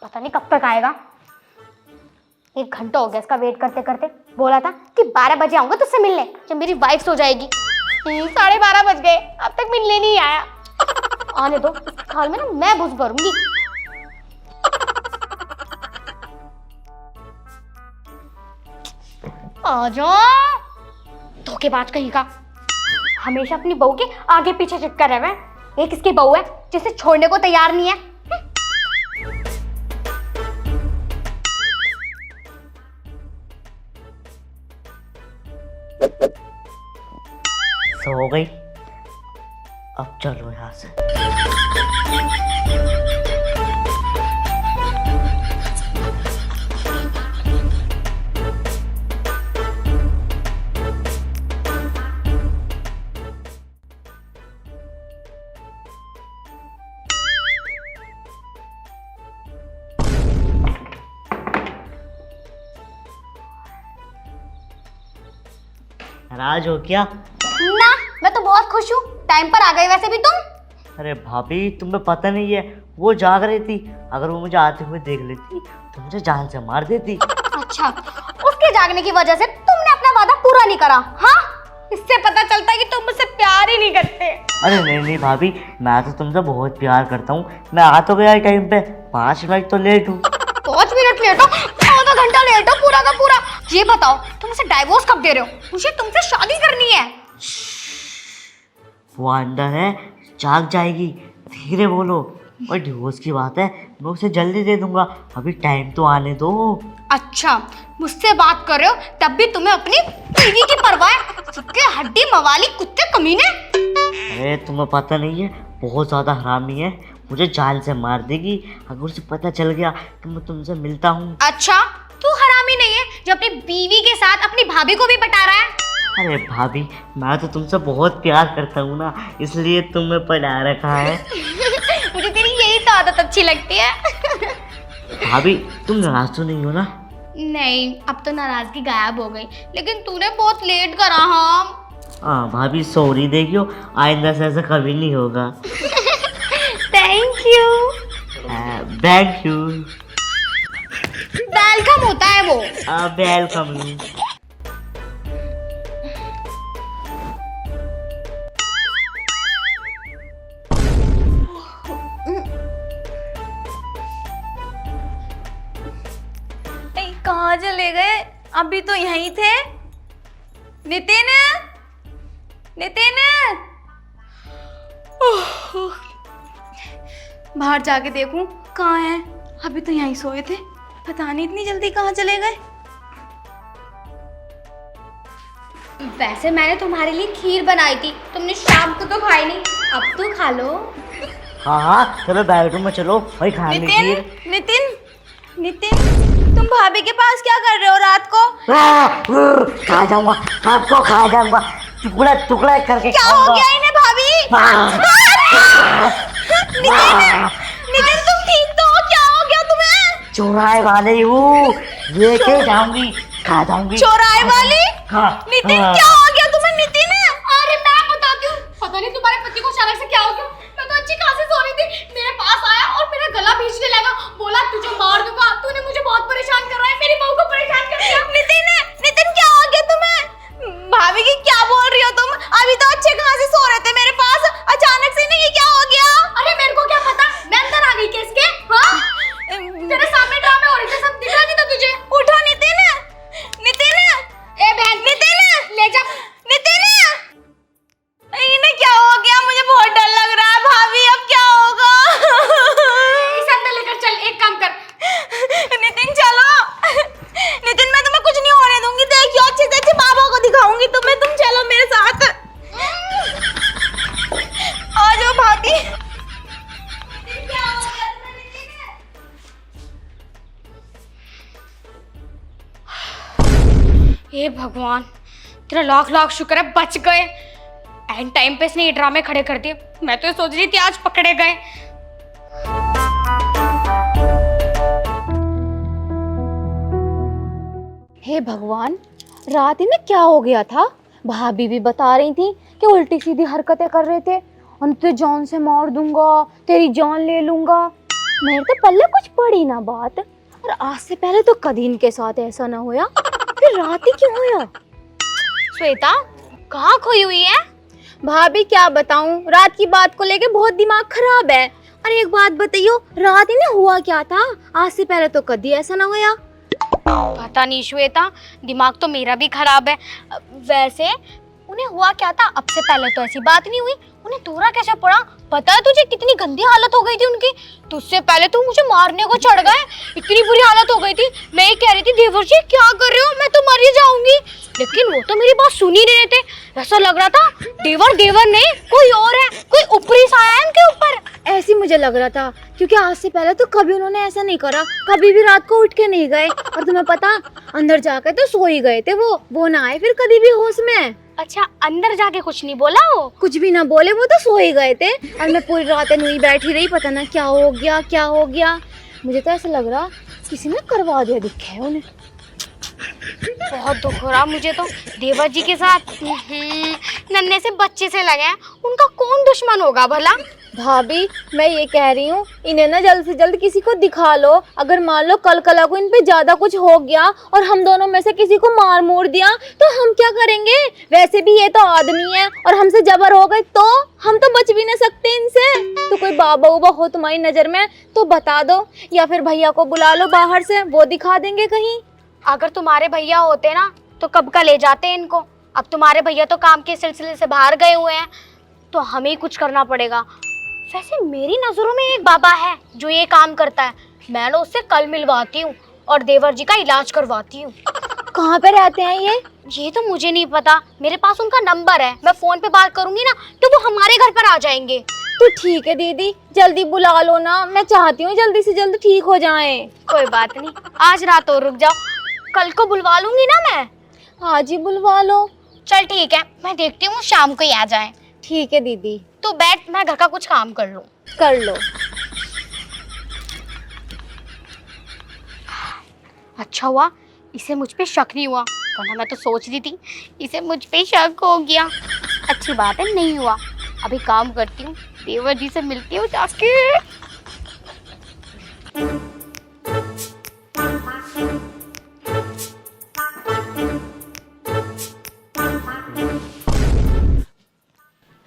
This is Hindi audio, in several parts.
पता नहीं कब तक आएगा। 1 घंटा हो गया इसका वेट करते करते। बोला था कि 12 बजे आऊंगा तुझसे मिलने जब मेरी वाइफ सो जाएगी। 12:30 बज गए, अब तक मिलने नहीं आया। आने दो, इस खाल में ना मैं घुस भरूंगी। आजा धोखेबाज कहीं का, हमेशा अपनी बहू के आगे पीछे चिपका रहे हैं। एक इसकी बहू है जिसे छोड़ने को तैयार नहीं है। सो गई, अब चलो यहाँ से। नाराज हो क्या? ना, मैं तो बहुत खुश हूँ। टाइम पर आ गए वैसे भी तुम। अरे भाभी, तुम्हें पता नहीं है, वो जाग रही थी। अगर वो मुझे आते हुए देख लेती तो मुझे जान से मार देती। अच्छा, उसके जागने की वजह से तुमने अपना वादा पूरा नहीं करा। हाँ, इससे पता चलता है कि तुम मुझसे प्यार ही नहीं करते। अरे नहीं नहीं भाभी, मैं तो तुमसे बहुत प्यार करता हूँ। मैं आ तो गया टाइम पे, 5 मिनट तो लेट हूँ। 5 मिनट लेट हो, आधा घंटा लेट हो, पूरा का पूरा। ये बताओ तुम मुझे डाइवोर्स कब दे रहे हो? मुझे तुमसे शादी करनी है। वो अंदर है, जाग जाएगी। धीरे बोलो। और डिवोर्स की बात है, मैं उसे जल्दी दे दूंगा। अभी टाइम तो आने दो। अच्छा, मुझसे बात कर रहे हो तब भी तुम्हें अपनी बीवी की परवाह है? सबके हड्डी मवाली कुत्ते कमीने। अरे तुम्हें पता नहीं है, बहुत ज्यादा हरामी है। मुझे जान से मार देगी अगर उसे पता चल गया कि मैं तुमसे मिलता हूँ। अच्छा, तू हरामी नहीं है जो अपनी बीवी के साथ अपनी भाभी को भी बता रहा है? अरे भाभी, मैं तो तुमसे बहुत प्यार करता हूँ ना, इसलिए तुम्हें पढ़ा रखा है। मुझे तेरी यही तो आदत अच्छी लगती है। भाभी, तुम नाराज तो नहीं हो ना? नहीं, अब तो नाराजगी गायब हो गई, लेकिन तूने बहुत लेट करा। हाँ भाभी सॉरी, देखियो आइंदा से ऐसा कभी नहीं होगा। Thank you. Thank you. Welcome होता है वो। वेलकम। कहाँ चले गए? अभी तो यहीं थे। नितिन, नितिन, बाहर जाके देखूं कहाँ है। अभी तो यहीं सोए थे, पता नहीं इतनी जल्दी कहाँ चले गए। वैसे मैंने तुम्हारे लिए खीर बनाई थी, तुमने शाम को तो खाई नहीं, अब तो खा लो। हाँ हाँ, चलो बेडरूम में चलो, वही खा नितिन, लीजिए। नितिन, नितिन, तुम भाभी के पास क्या कर रहे हो रात को? खा जाऊंगा, आपको खा जाऊंगा, टुकड़ा टुकड़ा करके क्या हो गया इन्हें भाभी? नितिन, नितिन तुम ठीक तो हो? क्या हो गया तुम्हें? चौराहे वाले हूँ, लेके जाऊंगी, खा जाऊंगी। चौराहे वाली? हाँ, नितिन हाँ। क्या हो गया तुम्हें? नितिन, अरे मैं बताती हूँ, पता नहीं तुम्हारे पति को अचानक से क्या हो गया। मैं तो अच्छी खासी सो रही थी, मेरे पास आया और मेरा गला भींचने लगा। बोला तुझे मार दूंगा, तूने मुझे बहुत परेशान कर रहा है, मेरी बहू को परेशान कर दिया। नितिन, नितिन क्या हो गया तुम्हें? भाभी की क्या बोल रही हो तुम? अभी तो अच्छे खासे सो रहे थे मेरे पास, अचानक से नहीं, ये क्या हो गया? अरे मेरे को क्या पता, मैं अंदर आ गई किसके? हाँ, तेरे सामने ड्रामे हो रहे थे, सब दिख रहा नहीं था तुझे? उठो नितिन, नितिन, ए बहन, नितिन, ले जा। नितिन, इन्हें क्या हो गया? मुझे बहुत डर लग रहा है भाभी, अब क्या होगा? इसे अंदर लेकर चल, एक काम कर। नितिन चलो, नितिन मैं तुम्हें कुछ नहीं होने दूंगी। देखियो अच्छे से अच्छे बाबा को दिखाऊंगी तुम्हें, तुम चलो मेरे साथ। आ जाओ भाभी। क्या हो गया तुम्हें नितिन? हे भगवान, तेरा लाख लाख शुक्र है बच गए। एंड टाइम पे इसने ये ड्रामे खड़े कर दिए। मैं तो ये सोच रही थी आज पकड़े गए। हे भगवान, रात में क्या हो गया था? भाभी भी बता रही थी कि उल्टी सीधी हरकतें कर रहे थे। तुझे जान से मार दूंगा, तेरी जान ले लूंगा। मेरे तो पल्ले कुछ पड़ी ना बात। और आज से पहले तो कभी इनके साथ ऐसा ना होया, फिर रात ही क्यों होया? श्वेता कहाँ खोई हुई है? भाभी क्या बताऊं, रात की बात को लेके बहुत दिमाग खराब है। अरे एक बात बताइयो, रात ही में हुआ क्या था? आज से पहले तो कभी ऐसा ना होया। पता नहीं श्वेता, दिमाग तो मेरा भी खराब है। वैसे उन्हें हुआ क्या था? अब से पहले तो ऐसी बात नहीं हुई। उन्हें दौरा कैसे पड़ा? पता है तुझे कितनी गंदी हालत हो गई थी उनकी? तुझसे पहले तो मुझे मारने को चढ़ गए, इतनी बुरी हालत हो गई थी। मैं ही कह रही थी देवर जी क्या कर रहे हो, मैं तो मर ही जाऊंगी, लेकिन वो तो मेरी बात सुन ही नहीं रहे थे। ऐसा लग रहा था देवर देवर नहीं कोई और है, कोई ऊपरी साया है उनके ऊपर। ऐसी मुझे लग रहा था, क्योंकि आज से पहले तो कभी उन्होंने ऐसा नहीं करा, कभी भी रात को उठ के नहीं गए। और तुम्हें पता, अंदर जाकर तो सो ही गए थे वो ना आए फिर कभी भी होश में। अच्छा, अंदर जाके कुछ नहीं बोला वो? कुछ भी ना बोले, वो तो सो ही गए थे। और मैं पूरी रात नुई बैठी रही, पता ना क्या हो गया। मुझे तो ऐसा लग रहा किसी ने करवा दिया दिखे है उन्हें। बहुत दुख हो रहा मुझे तो देवर जी के साथ। नन्हे से बच्चे से लगे हैं, उनका कौन दुश्मन होगा भला? भाभी मैं ये कह रही हूँ, इन्हें ना जल्द से जल्द किसी को दिखा लो। अगर मान लो कल कला को इन पे ज्यादा कुछ हो गया और हम दोनों में से किसी को मार मोड़ दिया तो हम क्या करेंगे? वैसे भी ये तो आदमी है और हमसे जबर हो गए तो हम तो बच भी नहीं सकते इनसे। तो कोई बाबा उबा हो तुम्हारी नजर में तो बता दो, या फिर भैया को बुला लो बाहर से, वो दिखा देंगे कहीं। अगर तुम्हारे भैया होते ना तो कब का ले जाते इनको। अब तुम्हारे भैया तो काम के सिलसिले से बाहर गए हुए हैं, तो हमें ही कुछ करना पड़ेगा। वैसे मेरी नजरों में एक बाबा है जो ये काम करता है, मैं ना उससे कल मिलवाती हूँ और देवर जी का इलाज करवाती हूँ। कहाँ पे रहते हैं ये तो मुझे नहीं पता, मेरे पास उनका नंबर है, मैं फोन पे बात करूंगी ना तो वो हमारे घर पर आ जाएंगे। तो ठीक है दीदी, जल्दी बुला लो ना, मैं चाहती हूँ जल्दी से जल्दी ठीक हो जाएं। कोई बात नहीं, आज रात और रुक जाओ, कल को बुलवा लूंगी ना मैं। आज ही बुलवा लो। चल ठीक है, मैं देखती हूँ शाम को ही आ जाए। ठीक है दीदी। तो बैठ, मैं घर का कुछ काम कर लूँ। कर लो। अच्छा हुआ इसे मुझ पे शक नहीं हुआ, वरना मैं तो सोच रही थी इसे मुझ पे शक हो गया। अच्छी बात है नहीं हुआ। अभी काम करती हूँ, देवर जी से मिलती हूँ जाके।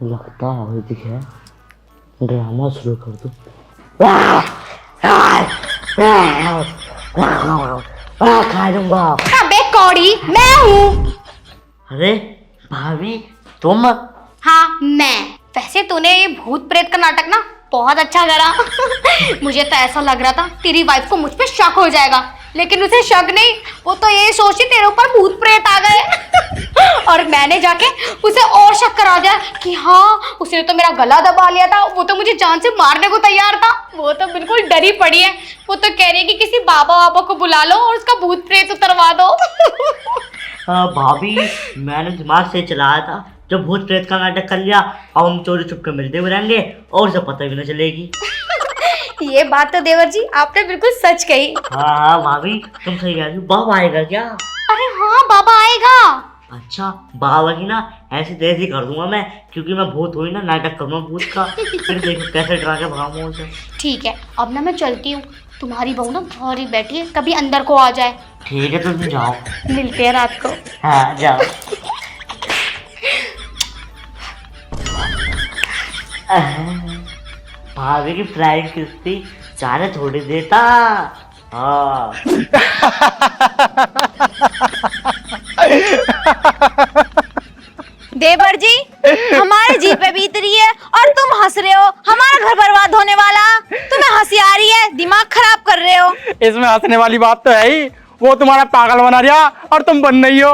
लगता है दिखे ड्रामा शुरू कर दूं। खा लूंगा। अबे कौड़ी, मैं हूँ। अरे भाभी तुम? हाँ मैं। वैसे तूने ये भूत प्रेत का नाटक ना बहुत अच्छा करा। मुझे तो ऐसा लग रहा था तेरी वाइफ को मुझ पे शक हो जाएगा, लेकिन उसे शक नहीं, वो तो ये सोची तेरे ऊपर भूत प्रेत आ गए। और मैंने जाके उसे और शक करा दिया कि हाँ उसने तो मेरा गला दबा लिया था, वो तो मुझे जान से मारने को तैयार था। वो तो बिल्कुल डरी पड़ी है, वो तो कह रही है कि किसी बाबा को बुला लो और उसका भूत प्रेत उतरवा दो। भाभी मैंने दिमाग से चलाया था, जब भूत प्रेत का नाटक कर लिया अब हम चोरी छुप के मिलते हुए रहेंगे और उसे पता भी नहीं चलेगी। ये बात तो देवर जी आपने बिल्कुल सच कही। हाँ भाभी तुम सही कह रही हो। बाबा आएगा क्या? अरे हाँ बाबा आएगा। अच्छा बाबा की ना ऐसी तेजी कर दूंगा मैं, क्योंकि मैं भूत हुई ना नाटक करूँगा भूत का, फिर देखो कैसे डरा के भगाऊंगा उसे। ठीक है, अब ना मैं चलती हूँ, तुम्हारी बहू ना बाहर ही बैठी है, कभी अंदर को आ जाए। ठीक है तुम जाओ, मिलते हैं रात को। हाँ जाओ। भाभी की फ्लाइंग किस्ती जाने थोड़ी देता। हाँ देवर जी हमारे जी पे बीत रही है और तुम हंस रहे हो, हमारा घर बर्बाद होने वाला। तुम्हें हंसी आ रही है, दिमाग खराब कर रहे हो। इसमें हंसने वाली बात तो है ही, वो तुम्हारा पागल बना दिया और तुम बन रही हो।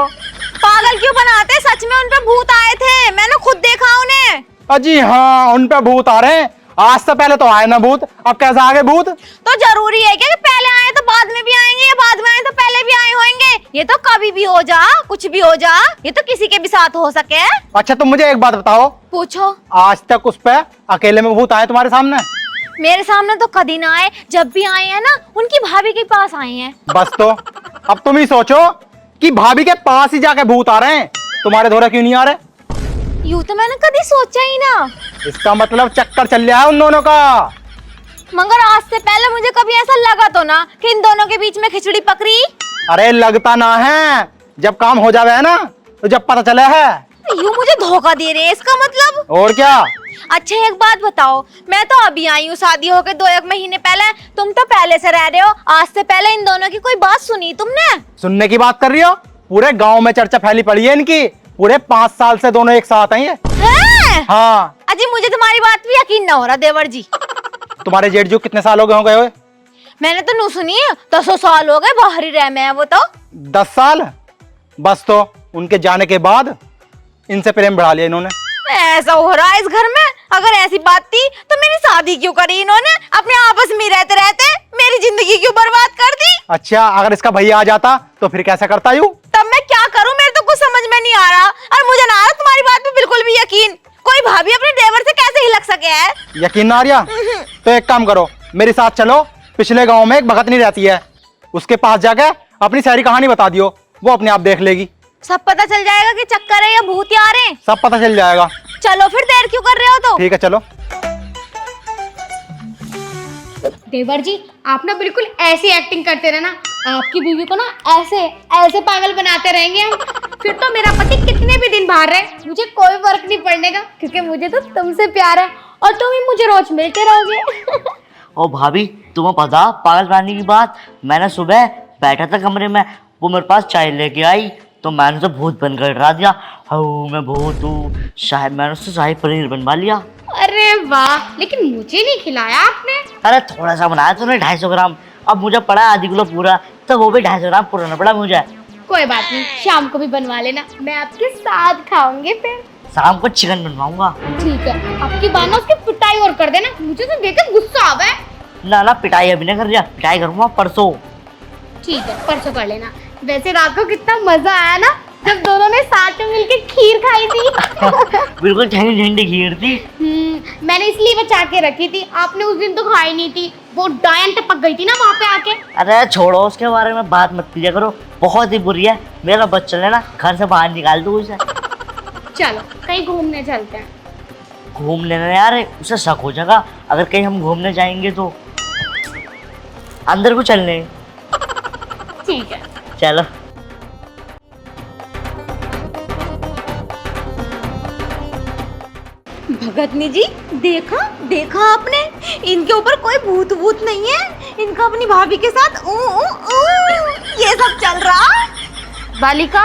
पागल क्यों बनाते, सच में उन पे भूत आए थे, मैंने खुद देखा उन्हें। अजी हाँ उन पे भूत आ रहे हैं, आज से पहले तो आए ना भूत, अब कैसे आ गए भूत? तो जरूरी है क्या कि पहले आए तो बाद में भी आएंगे, या बाद में आए तो पहले भी आए होंगे? ये तो कभी भी हो जा, कुछ भी हो जा, ये तो किसी के भी साथ हो सके। अच्छा तुम मुझे एक बात बताओ, पूछो। आज तक उस पे अकेले में भूत आए तुम्हारे सामने? मेरे सामने तो कभी ना आए, जब भी आए हैं ना उनकी भाभी के पास आए हैं। बस तो अब तुम ही सोचो कि भाभी के पास ही जाके भूत आ रहे हैं, तुम्हारे धोरे क्यों नहीं आ रहे? यूं तो मैंने कभी सोचा ही ना। इसका मतलब चक्कर चल रहा है उन दोनों का। मगर आज से पहले मुझे कभी ऐसा लगा तो ना कि इन दोनों के बीच में खिचड़ी पकड़ी। अरे लगता ना है, जब काम हो जावे है ना तो जब पता चले है। यूं मुझे धोखा दे रहे हैं इसका मतलब। और क्या। अच्छा एक बात बताओ, मैं तो अभी आई हूँ शादी होके 2-1 महीने पहले, तुम तो पहले से रह रहे हो। आज से पहले इन दोनों की कोई बात सुनी तुमने? सुनने की बात कर रही हो? पूरे गांव में चर्चा फैली पड़ी है इनकी। पूरे 5 साल से दोनों एक साथ हैं ये। हैं? हाँ। अजी मुझे तुम्हारी बात भी यकीन ना हो रहा देवर जी। तुम्हारे जेठ जो कितने साल हो गए हुए? मैंने तो नू सुनी 10 साल हो गए बाहर ही रह में है वो तो। 10 साल? बस तो उनके जाने के बाद इनसे प्रेम बढ़ा लिया इन्होंने। ऐसा हो रहा है इस घर में। अगर ऐसी बात थी तो मेरी शादी क्यों करी इन्होंने? अपने आपस में रहते रहते मेरी जिंदगी क्यों बर्बाद कर दी? अच्छा अगर इसका भैया आ जाता तो फिर कैसा करता यूं? तब मैं क्या करूं? मेरे तो कुछ समझ में नहीं आ रहा, और मुझे ना आ रहा तुम्हारी बात पे बिल्कुल भी यकीन। कोई भाभी अपने देवर से कैसे ही लग सके है? यकीन ना आ रहा? तो एक काम करो, मेरे साथ चलो। पिछले गांव में एक भगतनी रहती है, उसके पास जाकर अपनी सारी कहानी बता दियो, वो अपने आप देख लेगी। सब पता चल जाएगा कि चक्कर है या भूत आ रहे हैं। सब पता चल जाएगा। चलो फिर देर क्यों कर रहे हो? तो ठीक है चलो। देवर जी आप ना बिल्कुल ऐसी एक्टिंग करते रहना, आपकी बीवी को ना ऐसे ऐसे पागल बनाते रहेंगे हम। फिर तो मेरा पति कितने भी दिन बाहर रहे मुझे कोई फर्क नहीं पड़ने का, क्योंकि मुझे तो तुमसे प्यार है और तुम ही मुझे रोज मिलते रहोगे। ओ भाभी तुम्हें पता पागल बनाने की बात, मैंने सुबह बैठा था कमरे में, वो मेरे पास चाय लेके आई तो मैंने तो भूत बनकर डरा दिया। हाउ मैं भूत हूँ, शायद मैंने उससे शाही पनीर बनवा लिया। अरे वाह, लेकिन मुझे नहीं खिलाया आपने। अरे थोड़ा सा बनाया तूने 250 ग्राम, अब मुझे पड़ा आधी किलो पूरा, तो वो भी 250 ग्राम पुराना पड़ा मुझे। कोई बात नहीं, शाम को भी बनवा लेना, मैं आपके साथ खाऊंगी फिर। शाम को चिकन बनवाऊंगा। ठीक है, आपकी बात ना उसकी पिटाई और कर देना, मुझे तो देखकर गुस्सा आ रहा है। ना पिटाई अभी नहीं कर रहा, पिटाई करूंगा परसों। ठीक है परसों कर लेना। वैसे रात को कितना मजा आया ना जब दोनों ने साथ में मिलकर खीर खाई थी। बिल्कुल ठंडी ठंडी खीर थी। मैंने इसलिए बचा के रखी थी, आपने उस दिन तो खाई नहीं थी, वो डायन टपक गई थी ना वहाँ पे आके। अरे छोड़ो उसके बारे में बात मत किया करो, बहुत ही बुरी है। मेरा बच्चा लेना घर से बाहर निकाल दो उसे। चलो कहीं घूमने चलते हैं। घूमने ना यार, उसे शक हो जाएगा अगर कहीं हम घूमने जाएंगे तो। अंदर को चलने। ठीक है चलो। भगतनी जी देखा देखा आपने, इनके ऊपर कोई भूत भूत नहीं है, इनका अपनी भाभी के साथ ये सब चल रहा। बालिका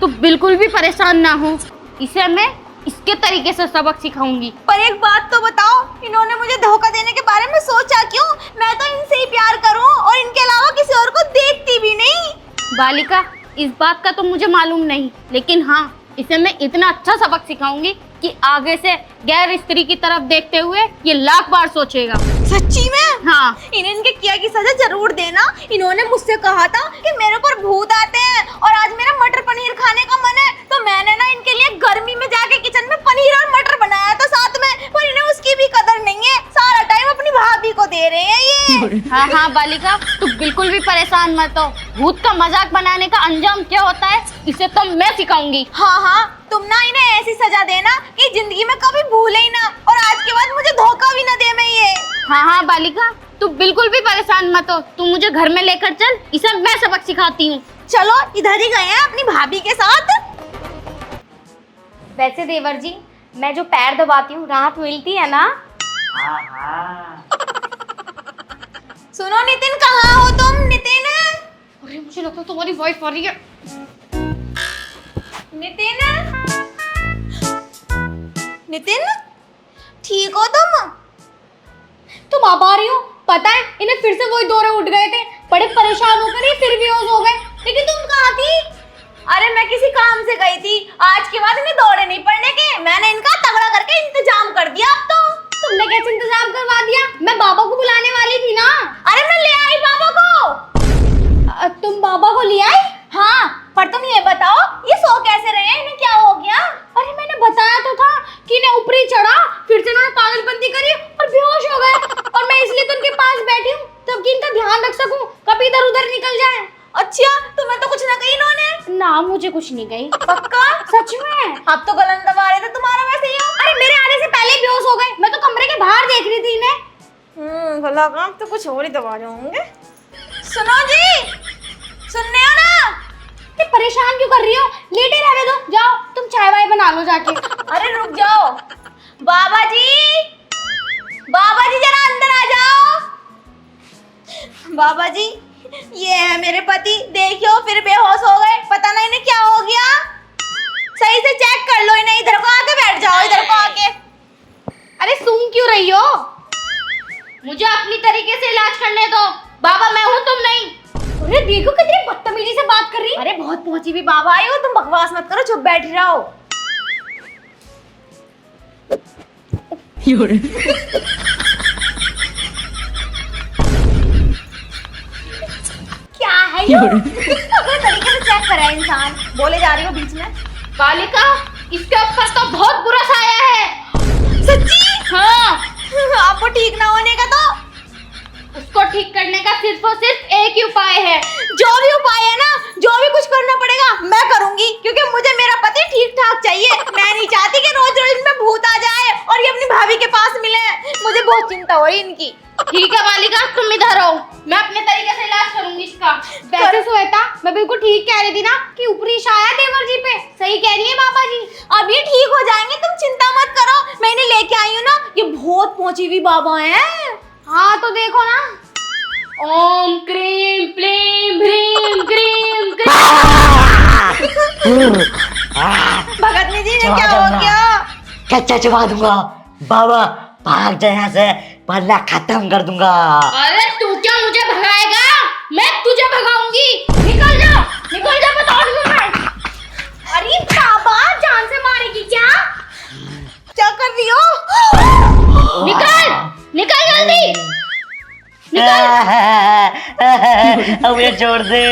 तू बिल्कुल भी परेशान ना हो, इसे मैं इसके तरीके से सबक सिखाऊंगी। पर एक बात तो बताओ, इन्होंने मुझे धोखा देने के बारे में सोचा क्यों? मैं तो इनसे ही प्यार करूं और इनके अलावा किसी और को देखती भी नहीं। बालिका इस बात का तो मुझे मालूम नहीं, लेकिन हाँ इसे मैं इतना अच्छा सबक सिखाऊंगी कि आगे से गैर स्त्री की तरफ देखते हुए ये लाख बार सोचेगा। सच्ची में? हाँ। इन्हें इनके किया की सजा जरूर देना। इन्होंने मुझसे कहा था कि मेरे ऊपर भूत आते हैं और आज मेरा मटर पनीर खाने का मन है, तो मैंने ना इनके लिए गर्मी में जाके किचन में पनीर और मटर बनाया था साथ में, पर इन्हें उसकी भी कदर नहीं है। सारा टाइम अपनी भाभी को दे रहे हैं ये। हाँ हाँ बालिका तू बिल्कुल भी परेशान मत हो, भूत का मजाक बनाने का अंजाम क्या होता है इसे तो मैं सिखाऊंगी। हाँ हाँ तुम ना इन्हें ऐसी सजा देना कि जिंदगी में कभी भूले ही ना, और आज के बाद मुझे धोखा भी ना दे मैं ये। हाँ हाँ बालिका तू बिल्कुल भी परेशान मत हो, तू मुझे घर में लेकर चल, इसे मैं सबक सिखाती हूँ। चलो इधर ही गए हैं अपनी भाभी के साथ। वैसे देवर जी मैं जो पैर दबाती हूँ राहत मिलती है ना? हाँ हाँ। सुनो नितिन, कहाँ हो तुम? नितिन, अरे मुझे लगता है तुम्हारी वाइफ आ रही है। नितिन, नितिन ठीक हो तुम? तुम अब आ रही हो? पता है इन्हें फिर से वही दौरे उठ गए थे, बड़े परेशान होकर ये फिर बेहोश हो गए। लेकिन तुम कहाँ थी? अरे मैं किसी काम से गई थी, आज के बाद इन्हें दौड़े नहीं पड़ने के, मैंने इनका तगड़ा करके इंतजाम कर दिया। अब तो तुमने कैसे इंतजाम करवा दिया? मैं बाबा को बुलाने वाली थी ना। अरे मैं ले आई बाबा को। तुम बाबा को ले आई? हाँ, पर तुम ये बताओ ये सो कैसे रहे हैं? इन्हें क्या हो गया? अरे मैंने बताया तो था कि इन्हें ऊपरी चढ़ा, फिर से उन्होंने पागलपंती करी और बेहोश हो गए, और मैं इसलिए तो उनके पास बैठी हूँ ताकि इनका ध्यान रख सकूं, कभी इधर उधर निकल जाए। अच्छा तुम्हें तो कुछ ना कही इन्होंने? ना मुझे कुछ नहीं गई। पक्का? सच में? अब तो गलन दबा रहे थे तुम्हारा वैसे ही हो। अरे मेरे आने से पहले बेहोश हो गए, मैं तो कमरे के बाहर देख रही थी इन्हें। गला काम तो कुछ और ही दबा जाऊंगे। सुनो जी, सुनने हो ना? ये परेशान क्यों कर रही हो? लेटे रहने दो, जाओ तुम चाय वाय बना लो जाके। अरे रुक जाओ, बाबा जी, बाबा जी जरा अंदर आ जाओ। बाबा जी, ये है मेरे पति, देखियो फिर बेहोश हो गए, पता नहीं इन्हें क्या हो गया। सही से चेक कर लो इन्हें, इधर को आके बैठ जाओ, इधर को आके। अरे सूंघ क्यों रही हो? मुझे अपनी तरीके से इलाज करने दो, बाबा मैं हूँ तुम नहीं। अरे देखो कितनी बदतमीजी से बात कर रही है। अरे बहुत पहुंची भी बाबा आई हो, तुम बकवास मत करो, चुप बैठ रहो। क्या है ये? अपने तरीके से चेक करा है इंसान, बोले जा रही हो बीच में। बालिका, इसके ऊपर तो बहुत बुरा साया है। सच्ची? हाँ, आपको ठीक ना होने का तो उसको ठीक करने का सिर्फ और सिर्फ एक ही उपाय है। जो भी उपाय है ना, जो भी कुछ करना पड़ेगा मैं करूंगी, क्योंकि मुझे मेरा पति ठीक ठाक चाहिए। मैं नहीं चाहती कि रोज रोज इनमें भूत आ जाए और ये अपनी भाभी के पास मिले। मुझे बहुत चिंता हो रही इनकी। ठीक है बालिका, तुम इधर आओ, मैं अपने तरीके से इलाज करूंगी इसका। वैसे श्वेता, मैं बिल्कुल ठीक कह रही थी ना कि ऊपरी छाया देवर जी पे। सही कह रही है बाबा जी। अब ये ठीक हो जाएंगे, तुम चिंता मत करो। मैं इन्हें लेके आई हूँ ना, ये बहुत पहुंची हुई बाबा है। हाँ तो देखो ना, ओम क्रीम प्लीम भ्रीम क्रीम भगतनी जी ने क्या हो गया? कच्चा चबा दूंगा बाबा, भाग जाए यहाँ से वरना खत्म कर दूंगा। अरे तू क्या मुझे भगाएगा? मैं तुझे भगाऊंगी। निकल जा बता रही हूँ मैं। अरे बाबा, जान से मारेगी क्या? क्या कर रही हो? निकल जल्दी। अब मुझे छोड़ दे,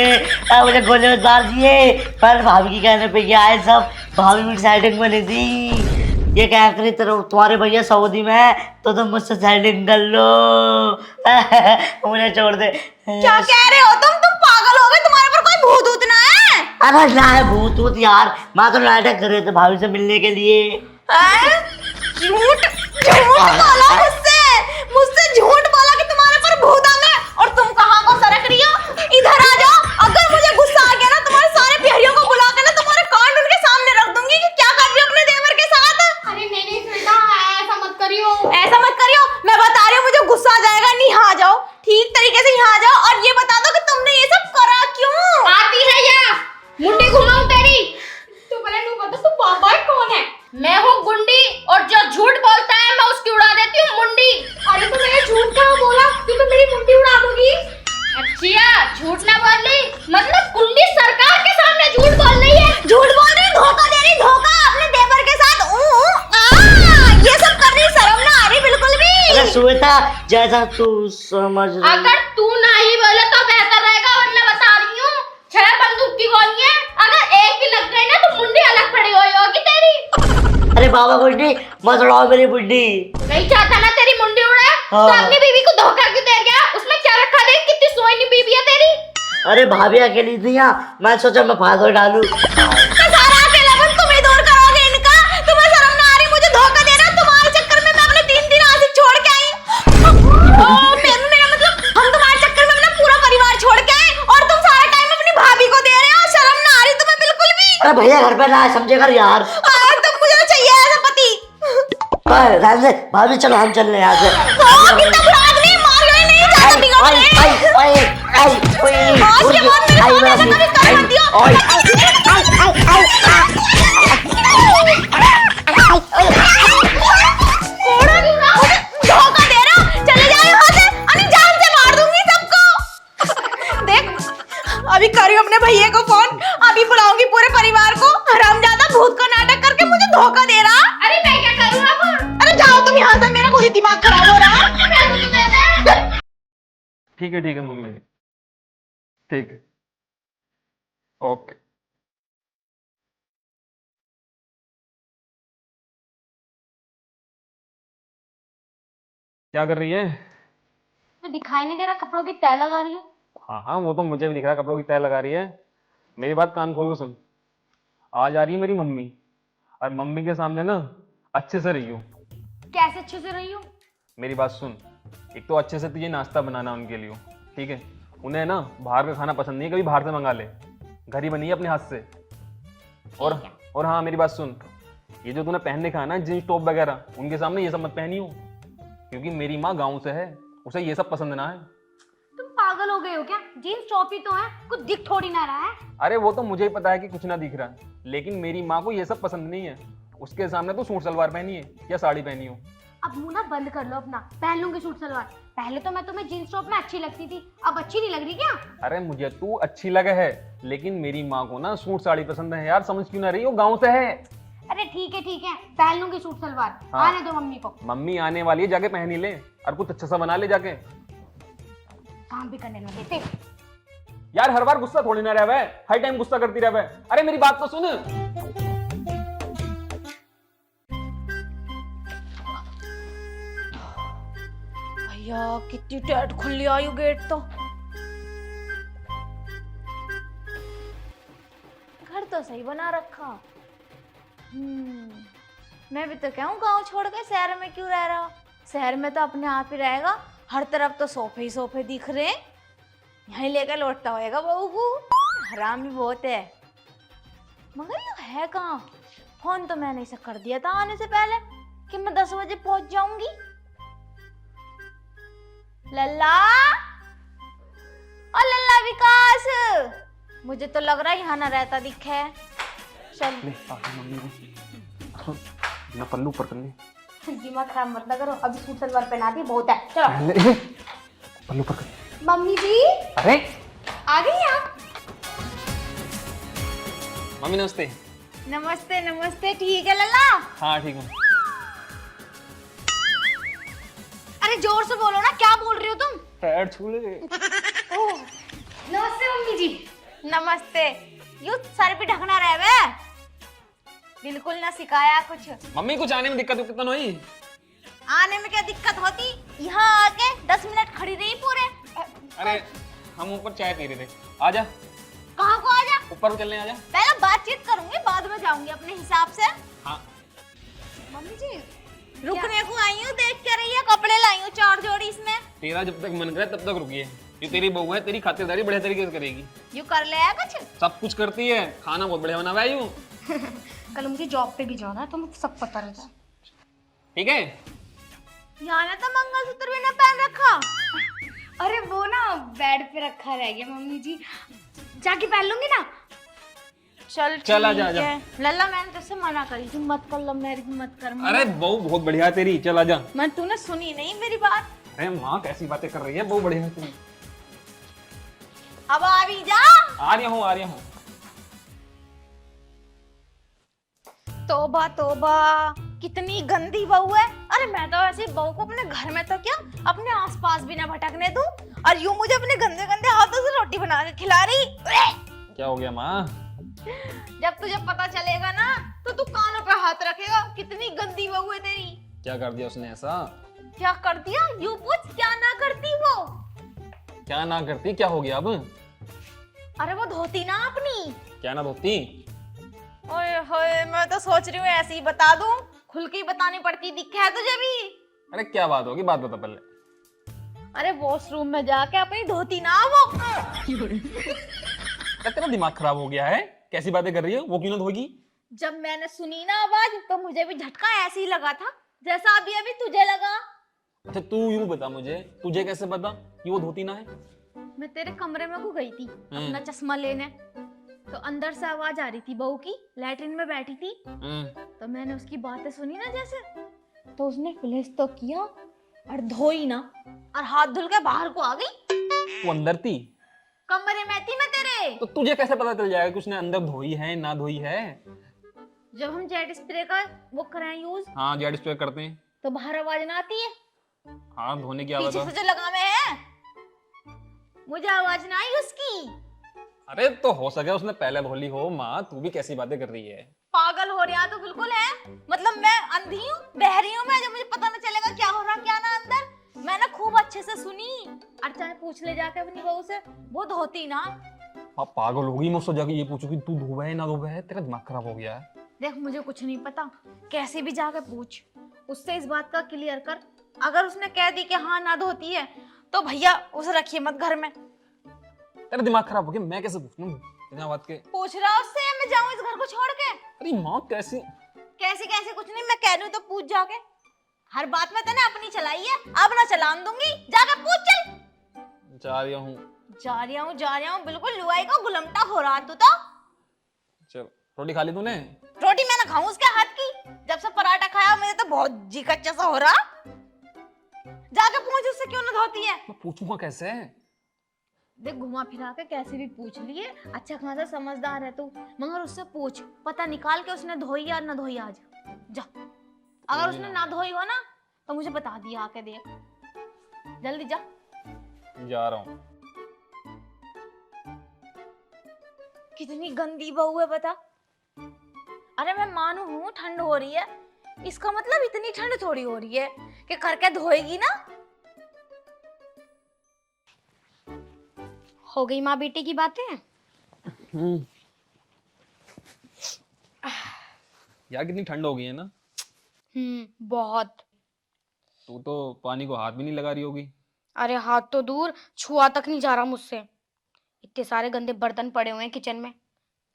अब मुझे गोले में उतार दिए। पर भाभी के कहने पे क्या है सब, भाभी मेरी सेटिंग बनी थी। ये क्या करी तुम्हारे भैया सऊदी में है तो तुम मुझसे सेटिंग कर लो। मुझे छोड़ दे। क्या कह रहे हो तुम पागल हो गए? तुम्हारे पर कोई भूत उतना है? अरे ना है भूत यार, मैं तो नाटक कर रहे थे भाभी से मिलने के लिए। झूठ बोला मुझसे झूठ बोला कि तुम्हारे पर भूत आ गए। और तुम कहाँ को सरक रही हो? इधर आ जाओ। अगर मुझे गुस्सा आ गया ना, तुम्हारे सारे प्यारियों को बुला कर ना तुम्हारे कान उनके सामने रख दूंगी कि क्या कर रही हो अपने देवर के साथ। अरे नहीं श्वेता, ऐसा मत करियो। ऐसा मत करियो, मैं बता रही हूँ, मुझे गुस्सा आ जाएगा। नहीं, यहाँ आ जाओ, ठीक तरीके से यहाँ आ जाओ और ये बता दो कि तुमने ये सब करा क्यों? आती है या मुंडी घुमाऊं तेरी? तू पहले तू बता, तू बाबा कौन है? मैं हूँ गुंडी, और जो झूठ बोलता है मैं उसकी उड़ा देती हूँ मुंडी। अरे तो मैंने झूठ कहाँ बोला कि तुम मेरी मुंडी उड़ा दोगी? अच्छा, झूठ ना बोल रही मतलब गुंडी सरकार के सामने झूठ बोल रही है। झूठ बोल रही, धोखा दे रही, धोखा अपने देवर के साथ। ये सब कर रही, शर्म ना आ रही बिल्कुल भी। अरे श्वेता, जैसा तू समझ रही। अगर तू नहीं बोले तो बेहतर रहेगा, वरना बता रही हूँ 6 बंदूक की गोलियां अगर एक भी लग गई ना तो मुंडी अलग पड़ी हुई होगी तेरी। अरे बाबा बुड्ढी मत उड़ाओ मेरी बुड्ढी। नहीं चाहता ना तेरी मुंडी उड़े तो अपनी बीवी को धोखा क्यों दे गया? उसमें क्या रखा? देख कितनी सोहनी बीवी है तेरी। अरे भाभी अकेली थी यहाँ, मैं सोचा मैं फांस डालूं। सारा अकेलापन तुम ही दूर करोगे इनका। तुम्हें शर्म ना आ रही मुझे धोखा देना? तुम्हारे चक्कर में मैं अपने 3 दिन आशिक छोड़ के आई। मेरा मतलब हम तुम्हारे चक्कर में अपना पूरा परिवार छोड़ के आए और तुम सारा टाइम अपनी भाभी को दे रहे हो। शर्म ना आ रही तुम्हें बिल्कुल भी? अरे भैया घर पे ना समझे कर यार। तुम मुझे तो चाहिए ऐसा पति। भाभी चलो हम चल रहे हैं यहाँ से। कितना बुरा आदमी, मार ही नहीं जाता बिगड़ गए। आज के बाद मेरे सामने ऐसा कभी कर मत दियो। धोखा दे रहा, चले जाओ यहाँ से, अन्य जान से मार दूंगी सबको। देख, अभी करी अपने भैया को फोन, अभी बुलाऊंगी पूरे परिवार को। हरामजादा भूत का नाटक करके मुझे धोखा दे रहा। अरे मैं क्या करूँ अब? अरे जाओ तुम यहाँ से, मेरा खुद ही दिमाग खराब हो रहा है। ठीक है मम्मी, ठीक है, ओके। क्या कर रही है? तो दिखाई नहीं दे रहा, कपड़ों की तह लगा रही है। हाँ, वो तो मुझे भी दिख रहा है, कपड़ों की तह लगा रही है। मेरी बात कान खोल के सुन। आज आ रही है मेरी मम्मी, और मम्मी के सामने ना अच्छे से रही हो। कैसे अच्छे से रही हूँ? मेरी बात सुन, एक तो अच्छे से तुझे नाश्ता बनाना उनके लिए, ठीक है? उन्हें ना बाहर का खाना पसंद नहीं है, कभी बाहर से मंगा ले, घर ही बनी है अपने हाथ से। और हाँ मेरी बात सुन, ये जो तूने पहनने का है ना जींस टॉप वगैरह, उनके सामने ये सब मत पहनी हो, क्योंकि मेरी माँ गाँव से है, उसे ये सब पसंद ना है। तुम पागल हो गए हो क्या? जीन्स टॉप ही तो है, कुछ दिख थोड़ी ना रहा है। अरे वो तो मुझे ही पता है कि कुछ ना दिख रहा है, लेकिन मेरी माँ को ये सब पसंद नहीं है। उसके सामने तो सूट सलवार पहनी है या साड़ी पहनी हो। अब मुंह ना बंद कर लो अपना, पहन लूंगी सूट सलवार। पहले तो मैं तुम्हें जीन्स टॉप में अच्छी लगती थी, अब अच्छी नहीं लग रही क्या? अरे मुझे तू अच्छी लगे है, लेकिन मेरी माँ को ना सूट साड़ी पसंद है यार, समझ क्यों ना रही हो, गाँव से है। अरे ठीक है, पहन लूंगी सूट सलवार। हाँ। आने दो मम्मी को। मम्मी आने वाली है, जाके पहन ही ले और कुछ अच्छा सा बना ले जाके। काम भी करने ना देते। यार हर बार गुस्सा थोड़ी ना रहे, हर टाइम गुस्सा करती रहे। अरे मेरी बात तो सुन। भैया कितनी टाइट खुली आई हो गेट तो। घर तो सही बना रखा। मैं भी तो क्या हूँ, गाँव छोड़ के शहर में क्यों रह रहा? शहर में तो अपने आप ही रहेगा, हर तरफ तो सोफे ही सोफे दिख रहे, यहीं लेकर लौटता होएगा बहू को। हराम भी बहुत है। मगर ये है कहाँ? फोन तो मैंने इसे कर दिया था आने से पहले कि मैं 10 बजे पहुंच जाऊंगी। लल्ला, ओ लल्ला विकास, मुझे तो लग रहा है यहाँ ना रहता दिखे। चल ले मम्मी ना पल्लू ऊपर कर ले। दिमाग खराब मत ना करो, अभी सूट सलवार पहना दी बहुत है। चलो पल्लू ऊपर कर। मम्मी जी अरे आ गई आप? मम्मी नमस्ते। नमस्ते नमस्ते। ठीक है लल्ला? हाँ ठीक हूँ। अरे जोर से बोलो ना, क्या बोल रही हो तुम? पैर छू ले। नमस्ते मम्मी जी। नमस्ते। यू सर पे ढकना रहे बे, बिल्कुल ना सिखाया कुछ। मम्मी कुछ आने में दिक्कत तो नहीं? आने में क्या दिक्कत होती, यहाँ आके 10 मिनट खड़ी रही पूरे। अरे हम ऊपर चाय पी रहे थे, आजा। कहाँ को आजा? ऊपर चलने आजा। पहले बातचीत करूंगी, बाद में जाऊंगी अपने हिसाब से। हाँ मम्मी जी रुकने को आई हूँ, देख क्या रही है? कपड़े लाई हूँ 4 जोड़ी इसमें। तेरा जब तक मन करे तब तक रुकिए, ये तेरी बहू है, तेरी खातिरदारी बढ़िया तरीके से करेगी। यू कर ले है कुछ? सब कुछ करती है, खाना बहुत बढ़िया बना हुआ है यूं। कल मुझे जॉब पे भी जाना है तो मुझे सब पता रहता है। ठीक है। यहाँ ने तो मंगलसूत्र भी ना पहन रखा। अरे वो ना बेड पे रखा रह गया मम्मी जी, जाके पहन लूंगी ना। चल चल आजा, ठीक आजा। है। लल्ला मैंने तुझसे मना करी थी, मत कर लव मैरिज मत कर। अरे बहू बहुत बढ़िया है तेरी, चल आजा। मैं तूने सुनी नहीं मेरी बात। अरे माँ कैसी बातें कर रही है, बहुत बढ़िया है तेरी। अब आ भी जा। आ रही हूँ, आ रही हूँ। तोबा तोबा, कितनी गंदी बहू है। अरे मैं तो ऐसी बहू को अपने घर में तो क्या, अपने आसपास भी ना भटकने दूं, और यूं मुझे अपने गंदे गंदे हाथों से रोटी बना के खिला रही। क्या हो गया माँ? जब तुझे पता चलेगा ना तो तू कानों पे हाथ रखेगा। कितनी गंदी बहू है तेरी। क्या कर दिया उसने ऐसा? क्या कर दिया? यूं पूछ, क्या ना करती वो? क्या ना करती, क्या हो गया अब? अरे वो धोती ना अपनी। क्या ना धोती? ओए होए, मैं तो सोच रही हूँ ऐसे ही बता दूं, खुल के ही बतानी पड़ती दिखे है तुझे भी। अरे क्या बात होगी, बात बता पहले। अरे वॉशरूम में जाके अपनी धोती ना वो। क्या तेरा दिमाग खराब हो गया है? कैसी बातें कर रही है, वो क्यों ना धोगी? जब मैंने सुनी ना आवाज तो मुझे भी झटका ऐसे ही लगा था जैसा अभी अभी तुझे लगा। अच्छा तू यूं बता मुझे, तुझे कैसे पता कि वो धोती ना है? मैं तेरे कमरे में को गई थी अपना चश्मा लेने, तो अंदर से आवाज आ रही थी बहू की, लैट्रिन में बैठी थी। तो मैंने उसकी बातें सुनी ना जैसे, तो उसने फ्लैश तो किया और धोई ना, और हाथ धुल के बाहर को आ गई। तू अंदर थी? कमरे में थी मैं तेरे। तो तुझे कैसे पता चल जाएगा कि उसने अंदर धोई है ना धोई है? जब हम जेट स्प्रे का वो करें यूज, हाँ जेड स्प्रे करते हैं। तो बाहर आवाज ना आती है? हाँ धोने की आवाज। पीछे से जो लगामे है, मुझे आवाज ना आई उसकी। अरे तो हो सके उसने पहले धो ली हो। माँ तू भी कैसी बातें कर रही है? पागल हो रहा तो बिल्कुल है, मतलब मैं अंधी हूँ, बहरी हूँ मैं, जो मुझे पता ना चलेगा क्या हो रहा क्या ना अंदर। मैंने खूब अच्छे से सुनी, और चाहे पूछ ले जाके अपनी बहू से, वो धोती ना। हाँ पागल होगी, मुझसे जाके ये पूछो कि तू धोबा है ना धोबा है, तेरा दिमाग खराब हो गया है। देख मुझे कुछ नहीं पता, कैसे भी जाके पूछ उससे, इस बात का क्लियर कर अगर उसने कह दी कि हाँ ना धोती है तो भैया उसे रखिए मत घर में। तेरा दिमाग खराब हो गया, मैं कैसे पूछ लूं बिना बात के? पूछ रहा उससे, मैं जाऊं इस घर को छोड़ के? अरे माँ कैसे? कैसे कैसे कुछ नहीं, मैं कह रही हूँ तो पूछ जाके। हर बात में तने अपनी चलाई है, अब ना चलान दूंगी, जाके पूछ चल। जा रहा हूँ। जा रहा हूँ, बिल्कुल लुआई का गुलमटा हो रहा तू तो। चल रोटी खा ली तूने? रोटी मैं ना खाऊं उसके हाथ की, जब से पराठा खाया मुझे तो बहुत जी कच्चा सा हो रहा। जाके पूछ उससे क्यों ना धोती है। मैं पूछूंगा कैसे? देख घुमा फिरा के कैसे भी पूछ लिए, अच्छा खासा समझदार है तू, मगर उससे पूछ, पता निकाल के उसने धोई या ना धोई आज। जा, अगर उसने ना धोई हो ना तो मुझे बता दिया आके, देख जल्दी जा। जा रहा हूँ। कितनी गंदी बहू है बता। अरे मैं मानू हूँ ठंड हो रही है, इसका मतलब इतनी ठंड थोड़ी हो रही है कि करके धोएगी ना। हो गई माँ बेटे की बातें? यार कितनी ठंड हो गई है ना। बहुत। तू तो पानी को हाथ भी नहीं लगा रही होगी। अरे हाथ तो दूर, छुआ तक नहीं जा रहा मुझसे। इतने सारे गंदे बर्तन पड़े हुए हैं किचन में,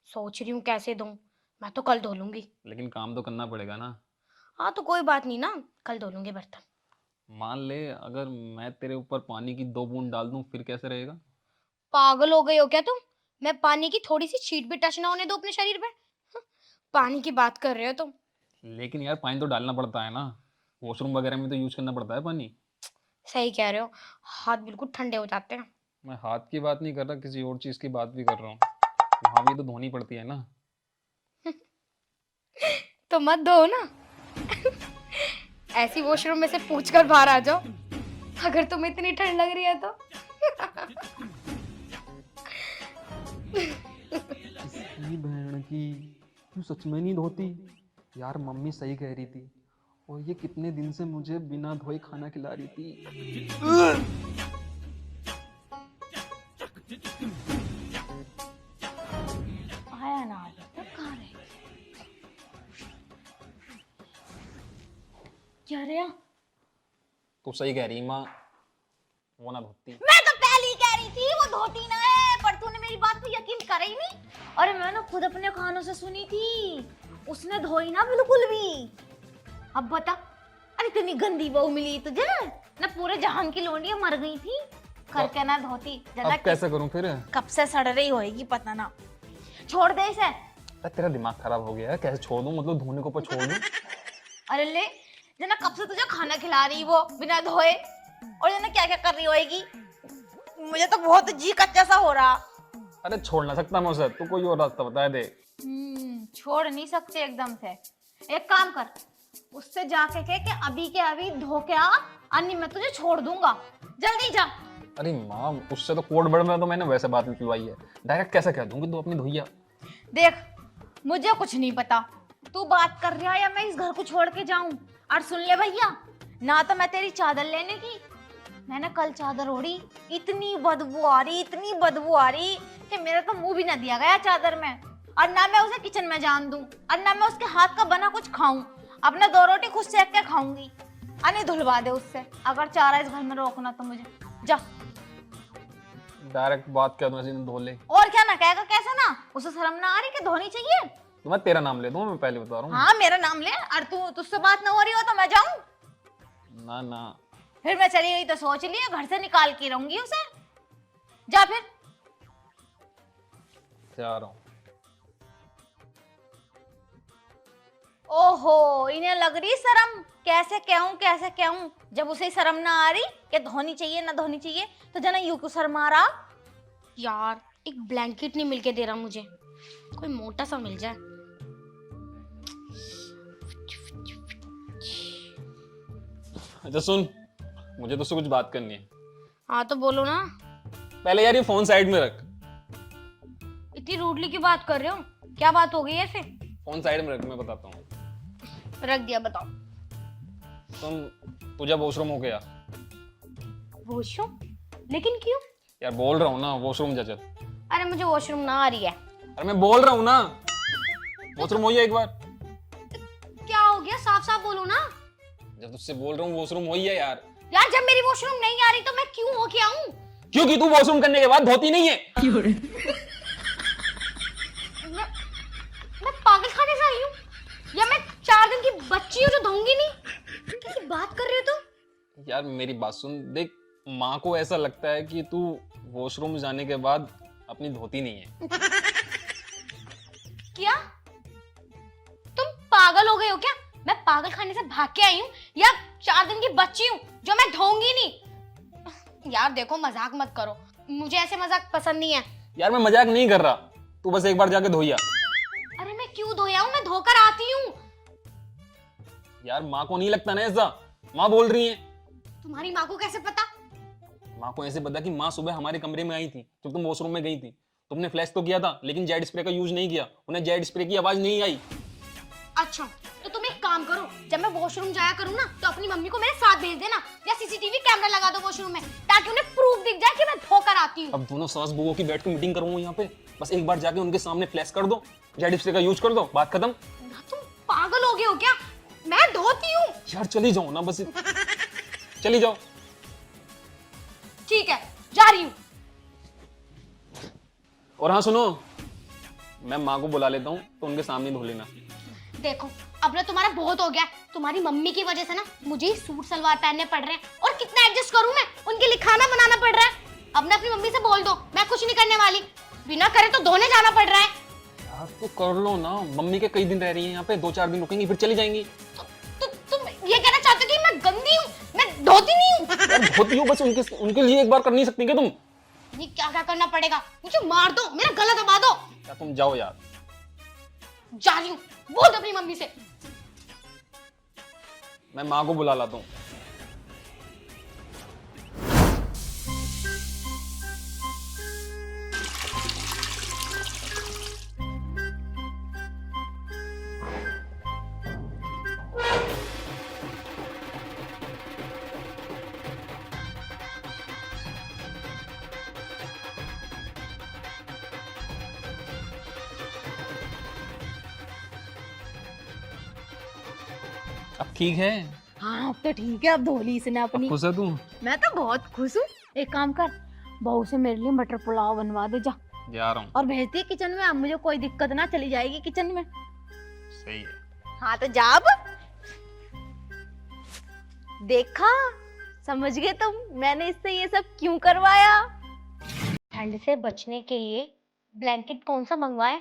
सोच रही हूँ कैसे धोऊं। मैं तो कल धो लूंगी। लेकिन काम तो करना पड़ेगा ना। हाँ तो कोई बात नहीं ना, कल धो लूंगी बर्तन। मान ले अगर मैं तेरे ऊपर पानी की 2 बूंद डाल दूं फिर कैसे रहेगा? पागल हो गई हो क्या तुम? मैं पानी की थोड़ी सी छींट भी टच ना होने दो अपने शरीर पे। पानी की बात कर रहे हो तुम? लेकिन यार पानी तो डालना पड़ता है ना, वॉशरूम वगैरह में तो यूज करना पड़ता है पानी। सही कह रहे हो, हाथ बिल्कुल ठंडे हो जाते हैं। मैं हाथ की बात नहीं कर रहा, किसी और चीज की बात भी कर रहा हूँ। वहां भी तो धोनी पड़ती है ना। तो मत धो ना। ऐसी वॉशरूम में से पूछ कर बाहर आ जाओ, अगर तुम्हें इतनी ठंड लग रही है तो। बहन की, तू सच में नहीं धोती? यार मम्मी सही कह रही थी, और ये कितने दिन से मुझे बिना धोए खाना खिला रही थी। आया ना आज तक कहाँ रह गया? क्या रे? तू सही कह रही माँ, वो ना धोती। मैं तो पहले ही कह रही थी वो धोती ना है, पर तूने मेरी बात पे यकीन करा ही नहीं। अरे मैंने खुद अपने कानों से सुनी थी, उसने धोई ना बिल्कुल भी। अब बता, अरे इतनी गंदी बहू मिली तुझे ना, पूरे जहान की लोंडियां मर गई थी करके ना धोती। अब कैसे करूं फिर? कब से सड़ रही होएगी पता ना। छोड़ दे इसे। अरे तेरा दिमाग खराब हो गया है, कैसे छोड़ दूं? मतलब धोने को ऊपर छोड़ दूं? अरे ले जना, कब से तुझे खाना खिला रही वो बिना धोए, और जना क्या क्या कर रही होएगी। मुझे तो बहुत जी कच्चा सा हो रहा। अरे छोड़ ना सकता मैं उसे, तू कोई और रास्ता बता दे। छोड़ नहीं सकते एकदम से। एक काम कर, उससे जाके कह के अभी के अभी धो के आ, अन्य मैं तुझे छोड़ दूंगा, जल्दी जा। अरे माँ उससे तो कोड वर्ड में तो मैंने वैसे बात निकलवाई है, डायरेक्ट कैसे कह दूंगी तू अपनी धोइया? देख मुझे कुछ नहीं पता, तू बात कर रहा है या मैं इस घर को छोड़ के जाऊं। और सुन ले भैया, ना तो मैं तेरी चादर लेने की, मैंने कल चादर ओढ़ी, इतनी बदबू आ रही, इतनी बदबू आ रही कि मेरा तो मुंह भी ना दिया गया चादर में। और ना मैं उसे किचन में जान दूं, और ना मैं उसके हाथ का बना कुछ खाऊं। अपना 2 रोटी खुद सेक के खाऊंगी, अने धुलवा दे उससे। अगर चाह रहा है इस घर में रोकना तो मुझे जा। डायरेक्ट बात कर दूं, धो ले। और क्या ना कहेगा, कैसा ना, उसे शर्म ना आ रही कि धोनी चाहिए? तो मैं तेरा नाम ले दूं, मैं पहले बता रहा हूँ। हाँ मेरा नाम ले, और तू तुझसे बात ना हो रही हो तो मैं जाऊं? ना ना, फिर मैं चली गई तो सोच लिया घर से निकाल के रहूंगी उसे। जा फिर। जा रहा हूँ। ओहो, इन्हें लग रही शर्म, कैसे कहूं। जब उसे शर्म ना आ रही कि धोनी चाहिए ना धोनी चाहिए, तो जना यूं क्यों शर्मा रहा। यार एक ब्लैंकेट नहीं मिलके दे रहा मुझे, कोई मोटा सा मिल जाए। अच्छा सुन, मुझे तुझसे कुछ बात करनी है। हाँ तो बोलो ना। पहले यार ये फोन साइड में रख। इतनी रूडली की बात कर रहे हो, क्या बात हो गई है ऐसे? फोन साइड में रख, मैं बताता हूँ। रख दिया, बताओ। तुम तुझे वॉशरूम हो गया? वॉशरूम? लेकिन क्यों? यार बोल रहा हूँ ना, वॉशरूम जा चल। अरे मुझे वॉशरूम ना आ रही है। अरे मैं बोल रहा हूँ ना, वॉशरूम हो एक बार। क्या हो गया, साफ साफ बोलो ना। जब तुझसे बोल रहा हूँ वॉशरूम वही है यार। यार जब मेरी वॉशरूम नहीं आ रही तो मैं क्यों हो के आऊं? क्योंकि तू वॉशरूम करने के बाद धोती नहीं है। मैं पागल खाने से आई हूँ या मैं 4 दिन की बच्ची हूँ जो धोऊंगी नहीं? कैसी बात कर रहे हो तुम? यार मेरी बात सुन, देख माँ को ऐसा लगता है कि तू वॉशरूम जाने के बाद अपनी धोती नहीं है। क्या तुम पागल हो गए हो क्या? मैं पागल खाने से भाग के आई हूँ या 4 दिन की बच्ची हूँ जो मैं धोऊंगी नहीं? यार देखो मजाक मत करो, मुझे ऐसे मजाक पसंद नहीं है। यार मैं मजाक नहीं कर रहा, तू बस एक बार जाके धोइया। अरे मैं क्यों धोया हूँ, मैं धोकर आती हूँ। यार माँ को नहीं लगता ना ऐसा, माँ बोल रही है। तुम्हारी माँ को कैसे पता? माँ को ऐसे पता कि माँ सुबह हमारे कमरे में आई थी जब तुम वॉशरूम में गई थी। तुमने फ्लैश तो किया था लेकिन जेड स्प्रे का यूज नहीं किया, उन्हें जेड स्प्रे की आवाज नहीं आई। अच्छा तो तुम एक काम करो, जब मैं वॉशरूम जाया करूँ ना तो अपनी मम्मी को मेरे साथ भेज देना या सीसीटीवी कैमरा लगा दो वॉशरूम में ताकि उन्हें प्रूफ दिख जाए कि मैं धोकर आती हूँ। अब दोनों सास बहुओं की बैठ के मीटिंग करूंगा यहाँ पे, बस एक बार जाके उनके सामने फ्लैश कर दो, जेड स्प्रे का यूज कर दो, बात खत्म। तुम पागल हो गए हो क्या? मैं धोती हूँ। यार चली जाओ ना बस, चली जाओ। ठीक है जा रही हूँ। और हाँ सुनो, मैं माँ को बुला लेता हूँ तो उनके सामने धो लेना। देखो अब ना तुम्हारा बहुत हो गया, तुम्हारी मम्मी की वजह से ना मुझे ही सूट सलवार पहनने पड़ रहे हैं और कितना एडजस्ट करूं मैं, उनके लिए खाना बनाना पड़ रहा है। अब ना अपनी मम्मी से बोल दो मैं कुछ नहीं करने वाली, बिना करे तो धोने जाना पड़ रहा है। यार तो कर लो ना, मम्मी के कई दिन रह रही हैं यहाँ पे, 2-4 दिन रुकेंगी फिर चली जाएंगी। तुम ये कहना चाहते हो कि मैं गंदी हूँ, मैं धोती नहीं हूँ? यार धोती हो बस, उनके लिए एक बार कर नहीं सकती क्या तुम? ये क्या क्या करना पड़ेगा, मुझे मार दो, मेरा गला दबा दो। यार तुम जाओ यार। जा रही हूँ, बोल दो अपनी मम्मी से। मैं माँ को बुला लाता हूँ। अब ठीक है? हाँ अब तो ठीक है, अब धो ली इसने अपनी। खुश है तू? मैं तो बहुत खुश हूँ। एक काम कर, बहू से मेरे लिए मटर पुलाव बनवा दे जा, जा रहा हूँ। और भेज दिए किचन में। अब मुझे कोई दिक्कत ना, चली जाएगी किचन में। सही है। हाँ तो जा अब। देखा, समझ गए तुम मैंने इससे ये सब क्यों करवाया। ठंड से बचने के लिए ब्लैंकेट कौन सा मंगवाए?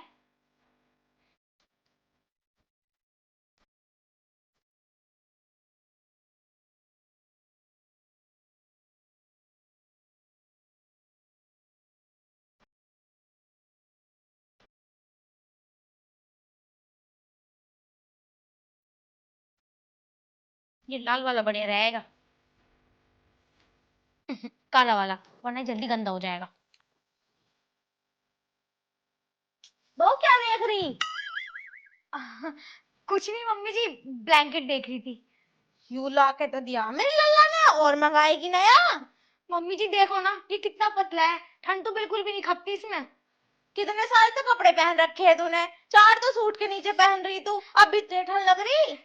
ये लाल वाला बढ़िया रहेगा। काला वाला, वरना जल्दी गंदा हो जाएगा। वो क्या देख रही? कुछ नहीं मम्मी जी, ब्लैंकेट देख रही थी। यूं ला के तो दिया मेरी लल्ला ने, और मंगाएगी नया। मम्मी जी देखो ना, ये कितना पतला है, ठंड तो बिल्कुल भी नहीं खपती इसमें। कितने सारे तो कपड़े पहन रखे हैं तूने, 4 तो सूट के नीचे पहन रही तू, अब भी इतनी ठंड लग रही।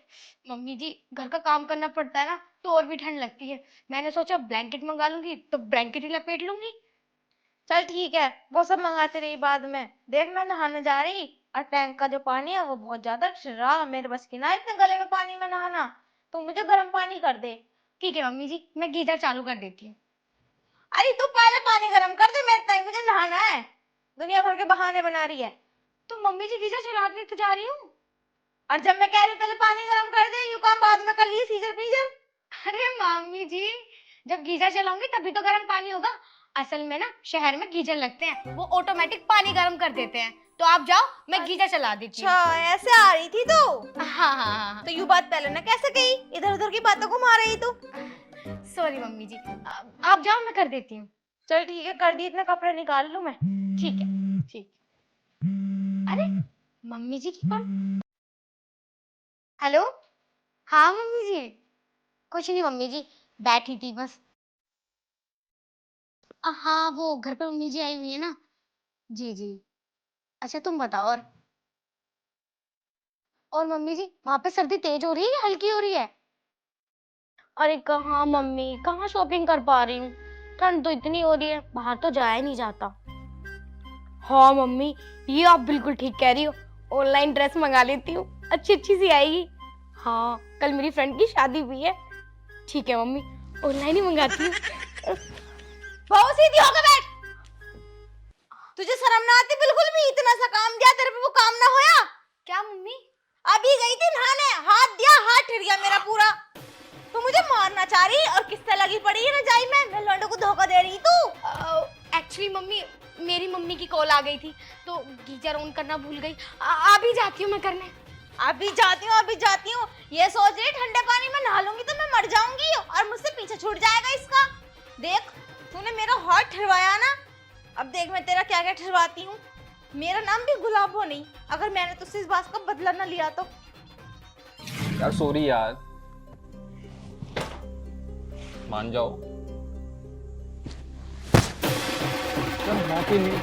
मम्मी जी घर का काम करना पड़ता है ना, तो और भी ठंड लगती है। मैंने सोचा ब्लैंकेट मंगा लूंगी तो ब्लैंकेट ही लपेट लूंगी। चल ठीक है, वो सब मंगाते रही बाद में। देख मैं नहाने जा रही, और टैंक का जो पानी है वो बहुत ज्यादा ठंडा, मेरे बस की ना इतने गले में पानी में नहाना, तो मुझे गर्म पानी कर दे। ठीक है मम्मी जी, मैं गीजर चालू कर देती हूँ। अरे तू पहले पानी गर्म कर दे, मेरे टाइम मुझे नहाना है। दुनिया भर के बहाने बना रही है। तो मम्मी जी गीजर चलाने तो जा रही हूँ। और जब मैं कह रही हूँ पहले पानी गर्म कर दे, यूं काम बाद में कर लिए सीजर पीजर। अरे मम्मी जी, जब गीजर चलाऊंगी तभी तो गर्म पानी होगा। असल में ना शहर में गीजर लगते हैं, वो ऑटोमेटिक पानी गर्म कर देते हैं। तो आप जाओ, मैं गीजर चला देती हूँ। अच्छा ऐसे आ रही थी तू? हाँ हाँ हाँ। तो यू बात पहले ना कैसे कही, इधर उधर की बातों घुमा रही तू। सॉरी मम्मी जी, आप जाओ मैं कर देती हूँ। चल ठीक है, कर दी, इतने कपड़े निकाल लूं मैं। ठीक है ठीक। अरे मम्मी जी की कॉल। हेलो, हाँ मम्मी जी। कुछ नहीं मम्मी जी, बैठी थी बस। हाँ वो घर पे मम्मी जी आई हुई है ना। जी जी। अच्छा तुम बताओ। और मम्मी जी वहां पे सर्दी तेज हो रही है या हल्की हो रही है? अरे कहाँ मम्मी, कहाँ शॉपिंग कर पा रही हूँ, ठंड तो इतनी हो रही है, बाहर तो जाया नहीं जाता। हाँ मम्मी, ये आप बिल्कुल ठीक कह रही हो, ऑनलाइन ड्रेस मंगा लेती हूँ, अच्छी अच्छी सी आएगी। हाँ, कल मेरी फ्रेंड की शादी भी है। ठीक है मम्मी, ऑनलाइन ही मंगाती हूँ। बहुत सीधी होकर बैठ। तुझे शर्म ना आती बिल्कुल भी? इतना सा काम दिया तेरे पे, वो काम ना होया? क्या मम्मी? अभी गई थी नहाने, हाथ दिया, हाथ ठिर गया मेरा पूरा। तू मुझे मारना चाह रही और किससे लगी पड़ी है रजाई में? मैं लौंडे को धोखा दे रही तू? एक्चुअली मम्मी, मेरी मम्मी की कॉल आ गई थी तो गीजर ऑन करना भूल गई। अभी जाती हूँ मैं करने। अभी जाती हूँ, अभी जाती हूँ। ये सोच रही ठंडे पानी में नहा लूंगी तो मैं मर जाऊंगी और मुझसे पीछे छूट जाएगा इसका। देख, तूने मेरा हाथ ठिरवाया ना, अब देख मैं तेरा क्या क्या ठिरवाती हूँ। मेरा नाम भी गुलाबो नहीं, अगर मैंने तुझसे इस बात का बदला ना लिया तो। यार सॉरी यार, मान जाओ। यार माफी नहीं,